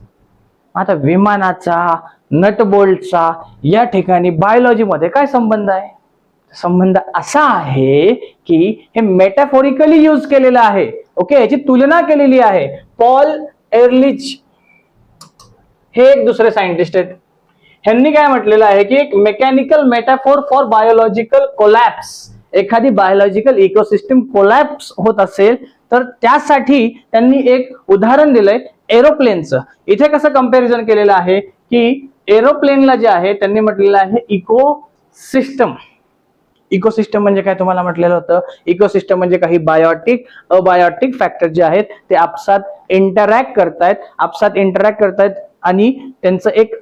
आता विमानाचा, नटबोल्टचा या ठिकाणी बायोलॉजी मध्ये काय संबंध आहे? संबंध असा आहे की हे मेटाफोरिकली यूज केलेलं आहे. ओके, याची तुलना केलेली आहे. पॉल एरलिच हे एक दुसरे सायंटिस्ट आहेत, ह्यांनी काय म्हटलेलं आहे की एक mechanical metaphor for biological collapse. एखादी बायोलॉजिकल इकोसिस्टम कोलॅप्स होत असेल तर त्यासाठी त्यांनी एक उदाहरण दिलंय एरोप्लेनचं. इथे कसं कंपॅरिझन केलेलं आहे की एरोप्लेनला जे आहे त्यांनी म्हटलेलं आहे इकोसिस्टम. इकोसिस्टम म्हणजे काय तुम्हाला म्हटलेलं होतं? इकोसिस्टम म्हणजे काही बायोटिक, अबायोटिक फॅक्टर जे आहेत ते आपसात इंटरॅक्ट करतायत. आणि त्यांचं एक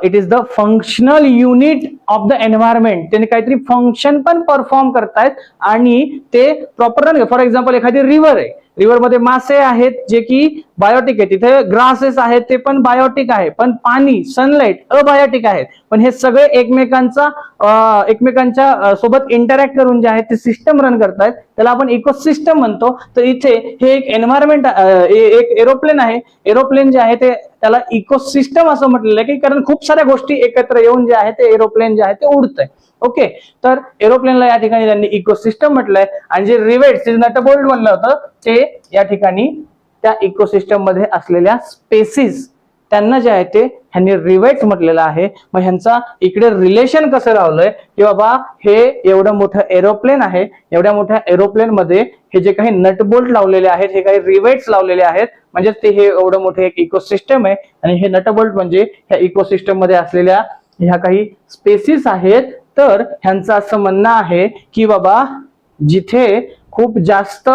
it is the functional unit of the environment. त्यांनी काहीतरी फंक्शन पण परफॉर्म करतायत आणि ते प्रॉपर. फॉर एक्झाम्पल एखादी रिव्हर आहे, रिव्हर मध्ये मासे आहेत जे की बायोटिक आहे, तिथे ग्रासेस आहेत ते पण बायोटिक आहे, पण पाणी सनलाइट अबायोटिक आहेत. पण हे सगळे एकमेकांच्या सोबत इंटरॅक्ट करून जे आहे ते सिस्टम रन करतायत, त्याला आपण इकोसिस्टम म्हणतो. तर इथे हे एक एन्व्हायरमेंट, एक एरोप्लेन आहे. एरोप्लेन जे आहे ते त्याला इकोसिस्टम असं म्हटलेलं आहे की कारण खूप साऱ्या गोष्टी एकत्र येऊन जे आहे ते एरोप्लेन जे आहे ते उडतंय. ओके, तर एरोप्लेनला या ठिकाणी त्यांनी इकोसिस्टम म्हटलंय आणि जे रिवेट्स, जे नटबोल्ट म्हणलं होतं ते या ठिकाणी त्या इकोसिस्टम मध्ये असलेल्या स्पेसिस, त्यांना जे आहे ते ह्यांनी रिवेट्स म्हटलेलं आहे. मग ह्यांचा इकडे रिलेशन कसं लावलंय की बाबा हे एवढं मोठं एरोप्लेन आहे, एवढ्या मोठ्या एरोप्लेन मध्ये हे जे काही नटबोल्ट लावलेले आहेत, हे काही रिवेट्स लावलेले आहेत, म्हणजे ते हे एवढं मोठं एक इकोसिस्टम आहे. आणि हे नटबोल्ट म्हणजे ह्या इकोसिस्टम मध्ये असलेल्या ह्या काही स्पेसिस आहेत. तर ह्यांचं असं म्हणणं आहे की बाबा जिथे खूप जास्त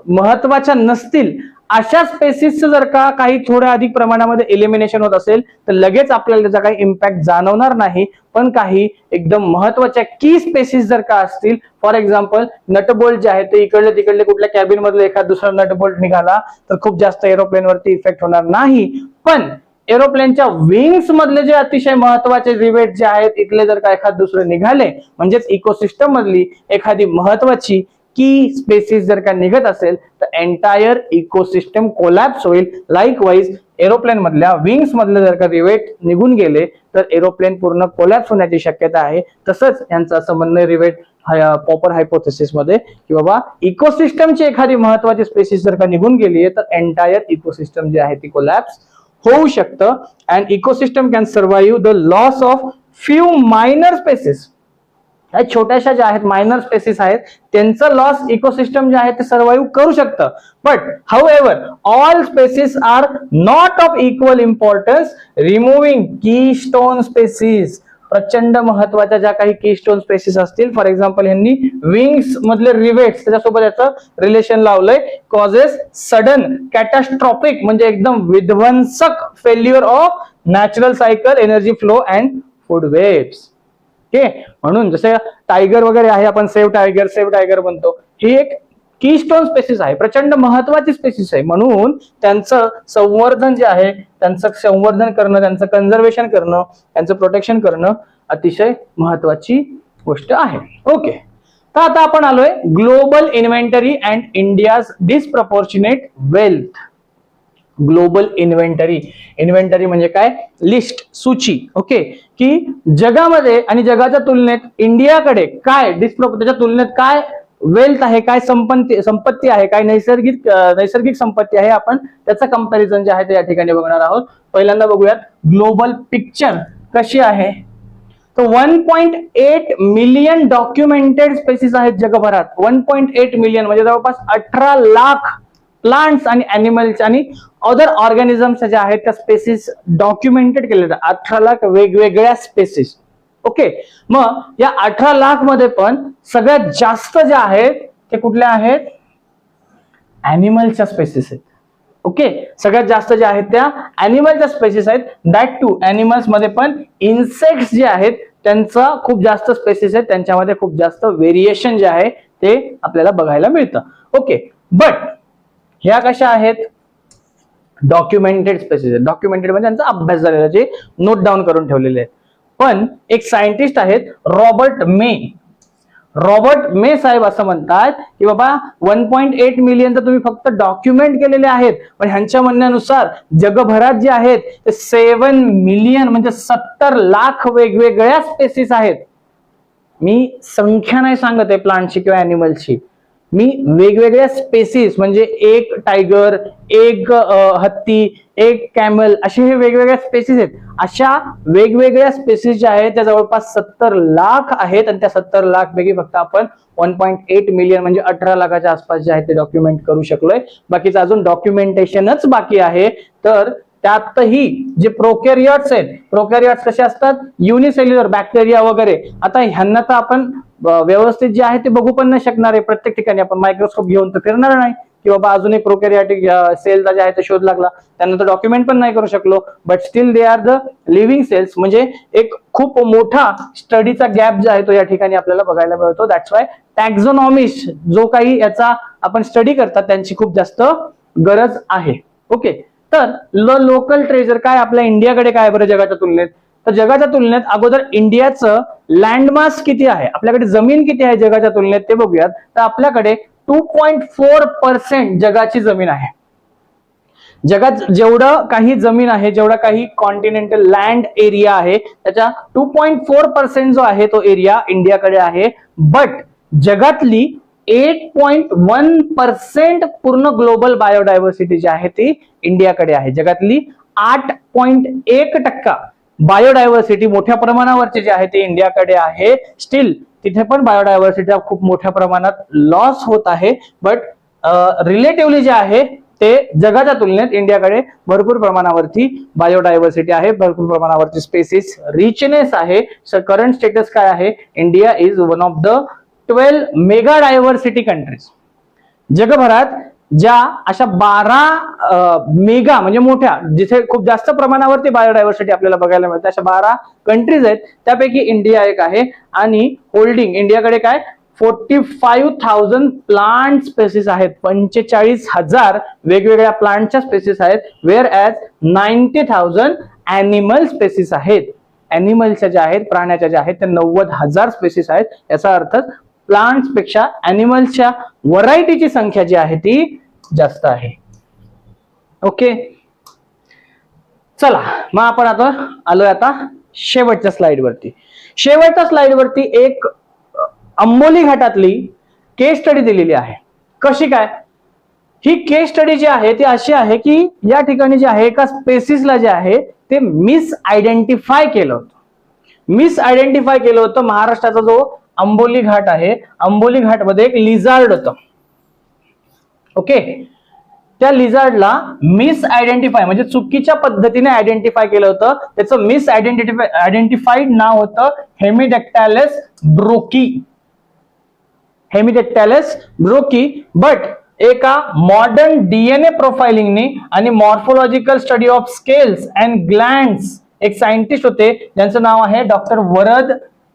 महत्वाच्या नसतील अशा स्पेसिसचं जर का काही थोड्या अधिक प्रमाणामध्ये एलिमिनेशन होत असेल तर लगेच आपल्याला त्याचा काही इम्पॅक्ट जाणवणार नाही. पण काही एकदम महत्वाच्या की स्पेसिस जर का असतील, फॉर एक्झाम्पल नटबोल्ट जे आहे ते इकडले तिकडले कुठल्या कॅबिन मधले एखाद दुसरा नटबोल्ट निघाला तर खूप जास्त एरोप्लेन वरती इफेक्ट होणार नाही. पण एरोप्लेनच्या विंग्स मधले जे अतिशय महत्वाचे रिवेट जे आहेत इथले जर का एखाद दुसरे निघाले, म्हणजेच इकोसिस्टम मधली एखादी महत्वाची की स्पेसिस जर का निघत असेल तर एंटायर इकोसिस्टम कोलॅप्स होईल. लाईकवाईज एरोप्लेन मधल्या विंग्स मधले जर का रिवेट निघून गेले तर एरोप्लेन पूर्ण कोलॅप्स होण्याची शक्यता आहे. तसंच यांचं असं म्हणणं रिवेट पॉपर हायपोथेसिस मध्ये की बाबा इकोसिस्टमची एखादी महत्वाची स्पेसिस जर का निघून गेली तर एंटायर इकोसिस्टम जे आहे ती कोलॅप्स होऊ शकतं. And ecosystem can survive the loss of few minor species. या छोट्याशा ज्या आहेत मायनर स्पेसिस आहेत त्यांचं लॉस इकोसिस्टम जे आहे ते सर्व्हाइव्ह करू शकतं. But however all species are not of equal importance. Removing keystone species, प्रचंड महत्वाच्या ज्या काही कीस्टोन स्पेसिस असतील, फॉर एक्झाम्पल यांनी विंग्स मधले रिवेट्स त्याच्यासोबत याचं रिलेशन लावलंय, कॉजेस सडन कॅटास्ट्रॉफिक म्हणजे एकदम विध्वंसक failure of natural cycle, energy flow and food waves. Okay, म्हणून जसे टायगर वगैरे आहे, आपण सेव्ह टायगर म्हणतो, ही एक कीस्टोन स्पेसिस आहे, प्रचंड महत्वाची स्पेसिस आहे. म्हणून त्यांचं संवर्धन जे आहे, त्यांचं संवर्धन करणं, त्यांचं कन्झर्वेशन करणं, त्यांचं प्रोटेक्शन करणं अतिशय महत्वाची गोष्ट आहे. ओके, तर आता आपण आलोय global inventory and India's disproportionate wealth. Global inventory, inventory म्हणजे काय, लिस्ट, सूची. ओके, की जगामध्ये आणि जगाच्या तुलनेत इंडियाकडे काय त्याच्या तुलनेत काय वेल्थ आहे, काय संपत्ती आहे, काय नैसर्गिक संपत्ती आहे, आपण त्याचं कंपॅरिझन जे आहे ते या ठिकाणी बघणार आहोत. पहिल्यांदा बघूयात ग्लोबल पिक्चर कशी आहे. तर 1.8 मिलियन डॉक्युमेंटेड स्पेसिस आहेत जगभरात. 1.8 मिलियन म्हणजे जवळपास 18 लाख प्लांट्स आणि अॅनिमल्स आणि अदर ऑर्गॅनिझम्स ज्या आहेत त्या स्पेसिस डॉक्युमेंटेड केलेल्या 18 लाख वेगवेगळ्या स्पेसिस. ओके, मग या 18 लाख मध्ये पण सगळ्यात जास्त ज्या आहेत ते कुठल्या आहेत, अॅनिमलच्या स्पेसिस आहेत. ओके, सगळ्यात जास्त ज्या आहेत त्या अॅनिमलच्या स्पेसिस आहेत. दॅट टू अॅनिमल्स मध्ये पण इन्सेक्ट्स जे आहेत त्यांचा खूप जास्त स्पेसिस आहेत, त्यांच्यामध्ये खूप जास्त व्हेरिएशन जे आहे ते आपल्याला बघायला मिळतं. ओके, बट ह्या कशा आहेत, डॉक्युमेंटेड स्पेसिस. डॉक्युमेंटेड म्हणजे त्यांचा अभ्यास झालेला, जे नोट डाऊन करून ठेवलेले आहेत. पण एक सायंटिस्ट आहेत रॉबर्ट मे साहेब असं म्हणतात की बाबा 1.8 मिलियन तर तुम्ही फक्त डॉक्युमेंट केलेले आहेत, पण ह्यांच्या म्हणण्यानुसार जगभरात जे आहेत ते 7 मिलियन म्हणजे 70 लाख वेगवेगळ्या स्पेसिस आहेत. मी संख्या नाही सांगत आहे प्लांटची किंवा अॅनिमल्सची, मी वेगवेगळ्या स्पेसिस म्हणजे एक टायगर, एक हत्ती, एक कॅमल, असे हे वेगवेगळ्या स्पेसिस आहेत. अशा वेगवेगळ्या स्पेसिस ज्या आहेत त्या जवळपास 70 लाख आहेत आणि त्या 70 लाख पैकी फक्त आपण 1.8 मिलियन म्हणजे 18 लाखाच्या आसपास जे आहे ते डॉक्युमेंट करू शकलोय. बाकीचं अजून डॉक्युमेंटेशनच बाकी आहे. तर त्यातही जे प्रोकॅरियोट्स आहेत, प्रोकॅरियोट्स कसे असतात, युनिसेल्युलर बॅक्टेरिया वगैरे. आता ह्यांना तर आपण व्यवस्थित जे आहे ते बघू पण नाही शकणार आहे, प्रत्येक ठिकाणी आपण मायक्रोस्कोप घेऊन तर फिरणार नाही. की बाबा अजून एक प्रोकॅरियोटिक सेलचा जे आहे ते शोध लागला, त्यांना तर डॉक्युमेंट पण नाही करू शकलो, but still they are the living cells. म्हणजे एक खूप मोठा स्टडीचा गॅप जो आहे तो या ठिकाणी आपल्याला बघायला मिळतो. दॅट्स वाय टॅक्झोनॉमिस्ट जो काही याचा आपण स्टडी करतात त्यांची खूप जास्त गरज आहे. ओके, तर लोकल ट्रेजर काय आपल्या इंडियाकडे काय बरं जगाच्या तुलनेत, तर जगाच्या तुलनेत अगोदर इंडियाचं लँडमास किती आहे, आपल्याकडे जमीन किती आहे जगाच्या तुलनेत ते बघूयात. तर आपल्याकडे 2.4% जगाची जमीन आहे. जगात जेवढं काही जमीन आहे, जेवढा काही कॉन्टिनेंटल लँड एरिया आहे, त्याच्या 2.4% जो आहे तो एरिया इंडियाकडे आहे. बट जगातली 8.1% पूर्ण ग्लोबल बायोडायव्हर्सिटी जी आहे ती इंडियाकडे आहे. जगातली 8.1% बायोडायव्हर्सिटी मोठ्या प्रमाणावरची जी आहे ती इंडियाकडे आहे. स्टील तिथे पण बायोडायव्हर्सिटी खूप मोठ्या प्रमाणात लॉस होत आहे. बट रिलेटिव्हली जे आहे ते जगाच्या तुलनेत इंडियाकडे भरपूर प्रमाणावरती बायोडायव्हर्सिटी आहे, भरपूर प्रमाणावरती स्पेसिस रिचनेस आहे. सो करंट स्टेटस काय आहे, India is one of the 12 mega diversity countries. जगभरात ज्या अशा 12 मेगा म्हणजे मोठ्या, जिथे खूप जास्त प्रमाणावरती बायोडायव्हर्सिटी आपल्याला बघायला मिळते, अशा 12 कंट्रीज आहेत. त्यापैकी इंडिया एक आहे. आणि होल्डिंग इंडियाकडे काय 45,000 प्लांट स्पेसिस आहेत, 45,000 वेगवेगळ्या प्लांटच्या स्पेसिस आहेत. वेअर ॲज 90,000 ॲनिमल स्पेसिस आहेत. ॲनिमलच्या ज्या आहेत, प्राण्याच्या ज्या आहेत, त्या 90,000 स्पेसिस आहेत. याचा अर्थ प्लांट्स पेक्षा ॲनिमल्सच्या व्हरायटीची संख्या जी आहे ती जास्त आहे. ओके, चला मग आपण आता आलोय आता शेवटच्या स्लाइडवरती. शेवटच्या स्लाइडवरती एक अंबोली घाटातली केस स्टडी दिलेली आहे. कशी काय, ही केस स्टडी जी आहे ती अशी आहे की या ठिकाणी जे आहे एका स्पेसिसला जे आहे ते मिस आयडेंटिफाय केलं होतं. महाराष्ट्राचा जो अंबोली घाट आहे, अंबोली घाट मध्ये एक लिझार्ड होतं. ओके, त्या लिझार्डला मिस आयडेंटिफाय म्हणजे चुकीच्या पद्धतीने आयडेंटिफाय केलं होतं. त्याचं मिस आयडेंटिफाईड नाव होतं हेमिडेक्टायलस ब्रोकी. बट एका मॉडर्न डीएनए प्रोफाइलिंगने आणि morphological study of scales and glands एक सायंटिस्ट होते ज्यांचं नाव आहे डॉक्टर वरद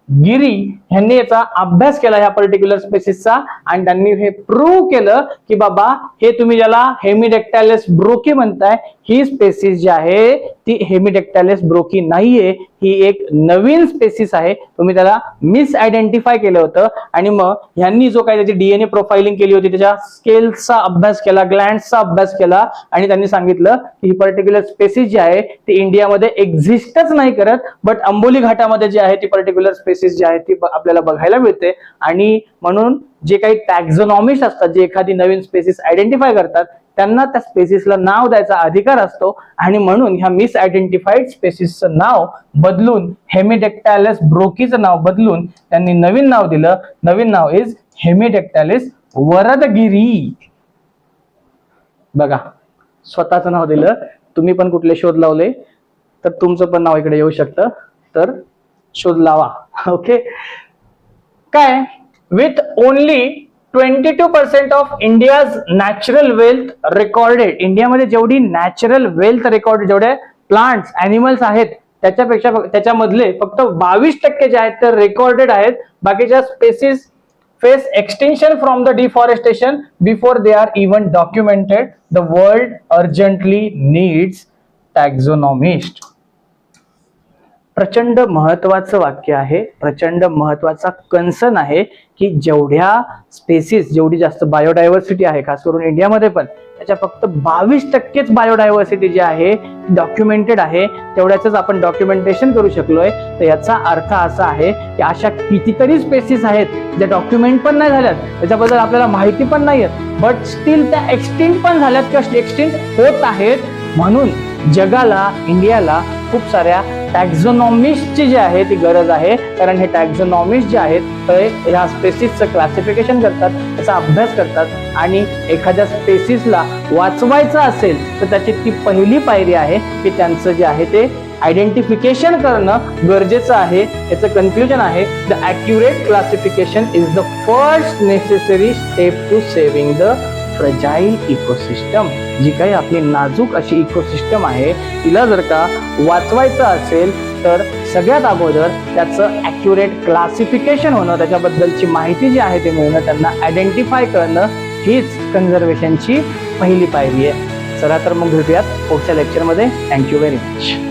गिरी, यांनी याचा अभ्यास केला ह्या पर्टिक्युलर स्पेसिसचा. आणि त्यांनी हे प्रूव्ह केलं की बाबा हे तुम्ही ज्याला हेमिडेक्टायलस ब्रोकी म्हणताय, ही स्पेसिस जी आहे ती हेमिडेक्टायलस ब्रोकी नाहीये, ही एक नवीन स्पेसिस आहे. तुम्ही त्याला मिस आयडेंटिफाय केलं होतं. आणि मग यांनी जो काही त्याची डीएनए प्रोफाइलिंग केली होती, त्याच्या स्केल्सचा अभ्यास केला, ग्लँड्सचा अभ्यास केला, आणि त्यांनी सांगितलं की ही पर्टिक्युलर स्पेसिस जी आहे ती इंडियामध्ये एक्झिस्टच नाही करत, बट अंबोली घाटामध्ये जी आहे ती पर्टिक्युलर स्पेसिस जी आहे ती आपल्याला बघायला मिळते. आणि म्हणून जे काही टॅक्झोनॉमिस्ट असतात, जे एखादी नवीन स्पेसिस आयडेंटिफाय करतात, त्यांना त्या स्पेसिसला नाव द्यायचा अधिकार असतो. आणि म्हणून ह्या मिस आयडेंटिफाईड स्पेसिसचं नाव बदलून हेमिडेक्टायलस ब्रोकीचं नाव बदलून त्यांनी नवीन नाव दिलं. नवीन नाव इज हेमिडेक्टायलस वरदगिरी. बघा, स्वतःचं नाव दिलं. तुम्ही पण कुठले शोध लावले तर तुमचं पण नाव इकडे येऊ शकतं, तर शोध लावा. ओके, काय with only 22% of India's natural wealth recorded. इंडियामध्ये जेवढी नॅचरल वेल्थ रेकॉर्डेड, जेवढे प्लांट्स ॲनिमल्स आहेत, त्याच्यामधले फक्त 22% जे आहेत ते रेकॉर्डेड आहेत. बाकीच्या species face extension from the deforestation before they are even documented. The world urgently needs taxonomist. प्रचंड महत्वाचं वाक्य आहे, प्रचंड महत्वाचा कन्सर्न आहे की जेवढ्या स्पेसिस, जेवढी जास्त बायोडायव्हर्सिटी आहे, खास करून इंडियामध्ये पण, त्याच्या फक्त 22% बायोडायव्हर्सिटी जी आहे डॉक्युमेंटेड आहे, तेवढ्याच आपण डॉक्युमेंटेशन करू शकलोय. तर याचा अर्थ असा आहे की अशा कितीतरी स्पेसिस आहेत ज्या डॉक्युमेंट पण नाही झाल्यात, त्याच्याबद्दल आपल्याला माहिती पण नाहीये, बट स्टील त्या एक्सटिंक्ट पण झाल्यात किंवा एक्सटिंक्ट होत आहेत. म्हणून जगाला, इंडियाला खूप साऱ्या टॅक्झोनॉमिस्टची जी आहे ती गरज आहे. कारण हे टॅक्झोनॉमिस्ट जे आहेत ते ह्या स्पेसिसचं क्लासिफिकेशन करतात, त्याचा अभ्यास करतात. आणि एखाद्या स्पेसिसला वाचवायचं असेल तर त्याची ती पहिली पायरी आहे की त्यांचं जे आहे ते आयडेंटिफिकेशन करणं गरजेचं आहे. याचं कन्क्ल्युजन आहे the accurate classification is the first necessary step to saving the fragile ecosystem, जी काही आपली नाजूक अशी इकोसिस्टम आहे, तिला जर का वाचवायचं असेल तर सगळ्यात अगोदर त्याचं ॲक्युरेट क्लासिफिकेशन होणं, त्याच्याबद्दलची माहिती जी आहे ते मिळणं, त्यांना आयडेंटिफाय करणं, हीच कन्झर्वेशनची पहिली पायरी आहे. चला तर मग भेटूयात पुढच्या लेक्चरमध्ये. Thank you very much.